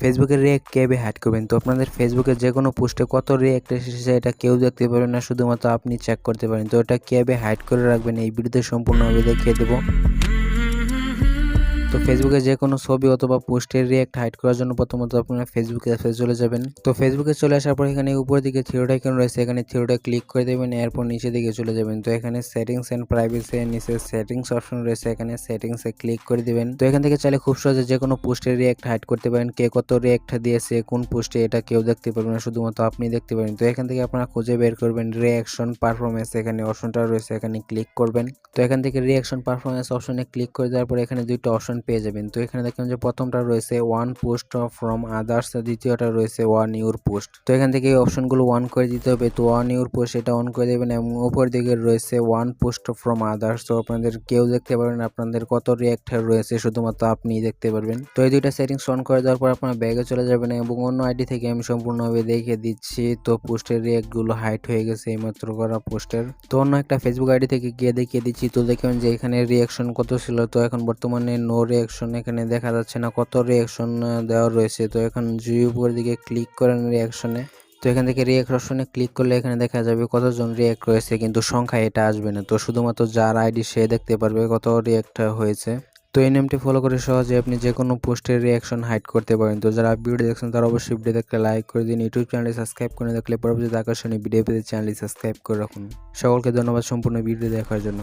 ফেসবুকের রিঅ্যাক্ট কিভাবে হাইড করবেন। তো আপনাদের ফেসবুকে যে কোনো পোস্টে কত রিঅ্যাক্ট এসেছে এটা কেউ দেখতে পারবে না, শুধুমাত্র আপনি চেক করতে পারেন। তো এটা কিভাবে হাইড করে রাখবেন এই ভিডিওতে সম্পূর্ণভাবে দেখিয়ে দেবো। তো ফেসবুকে যে কোনো ছবি অথবা পোস্টের রিঅ্যাক্ট হাইড করার জন্য প্রথমত আপনারা ফেসবুকে অ্যাপে চলে যাবেন। তো ফেসবুকে চলে আসার পর এখানে উপরের দিকে থ্রিডট আইকন রয়েছে, এখানে থ্রিডটে ক্লিক করে দেবেন, এরপর নিচে দিকে চলে যাবেন। তো এখানে সেটিংস এন্ড প্রাইভেসি এর নিচে সেটিংস অপশন রয়েছে, এখানে সেটিংসে ক্লিক করে দিবেন। তো এখান থেকে চাইলে খুব সহজে যে কোনো পোস্টের রিঅ্যাক্ট হাইড করতে পারেন। কে কত রিঅ্যাক্ট দিয়েছে কোন পোস্টে এটা কেউ দেখতে পারবে না, শুধুমাত্র আপনি দেখতে পারেন। তো এখান থেকে আপনারা খুঁজে বের করবেন রিঅ্যাকশন পারফরমেন্স, এখানে অপশনটা রয়েছে, এখানে ক্লিক করবেন। তো এখান থেকে রিঅ্যাকশন পারফরমেন্স অপশনে ক্লিক করে দেওয়ার পর এখানে দুইটা অপশন পেয়ে যাবেন। তো এখানে দেখেন যে প্রথমটা রয়েছে ওয়ান পোস্ট ফ্রম আদার্স, দ্বিতীয়টা রয়েছে ওয়ান ইউর পোস্ট। তো এখান থেকে এই অপশনগুলো অন করে দিতে হবে। তো ওয়ান ইউর পোস্ট এটা অন করে দেবেন এবং উপর দিকে রয়েছে ওয়ান পোস্ট ফ্রম আদার্স। তো আপনাদের কেউ দেখতে পারবেন আপনাদের কত রিঅ্যাক্ট শুধুমাত্র আপনিই দেখতে পারবেন। তো এই দুইটা সেটিংস অন করে দেওয়ার পর আপনার ব্যাগে চলে যাবেন এবং অন্য আইডি থেকে আমি সম্পূর্ণভাবে দেখিয়ে দিচ্ছি। তো পোস্টের রিঅ্যাক্ট গুলো হাইড হয়ে গেছে এইমাত্র করা পোস্টের। তো অন্য একটা ফেসবুক আইডি থেকে গিয়ে দেখিয়ে দিচ্ছি। তো দেখবেন যে এখানে রিঅ্যাকশন কত ছিল। তো এখন বর্তমানে নো রিঅ্যাকশন, এখানে দেখা যাচ্ছে না কত রিঅ্যাকশন দেওয়া রয়েছে। তো এখন যদি উপরের দিকে ক্লিক করেন রিঅ্যাকশনে, তো এখান থেকে রিঅ্যাক্ট অপশনে ক্লিক করলে এখানে দেখা যাবে কতজন রিঅ্যাক্ট রয়েছে, কিন্তু সংখ্যা এটা আসবে না। তো শুধুমাত্র যার আইডি সে দেখতে পারবে কত রিঅ্যাক্ট হয়েছে। তো এই নিয়মটি ফলো করে সহজে আপনি যে কোনো পোস্টের রিঅ্যাকশন হাইড করতে পারেন। তো যারা ভিডিও দেখছেন তারা অবশ্যই ভিডিও দেখলে লাইক করে দিন, ইউটিউব চ্যানেলটি সাবস্ক্রাইব করে দেখলে পরবর্তীতে আকর্ষণীয় ভিডিও পেতে চ্যানেলটি সাবস্ক্রাইব করে রাখুন। সকলকে ধন্যবাদ সম্পূর্ণ ভিডিও দেখার জন্য।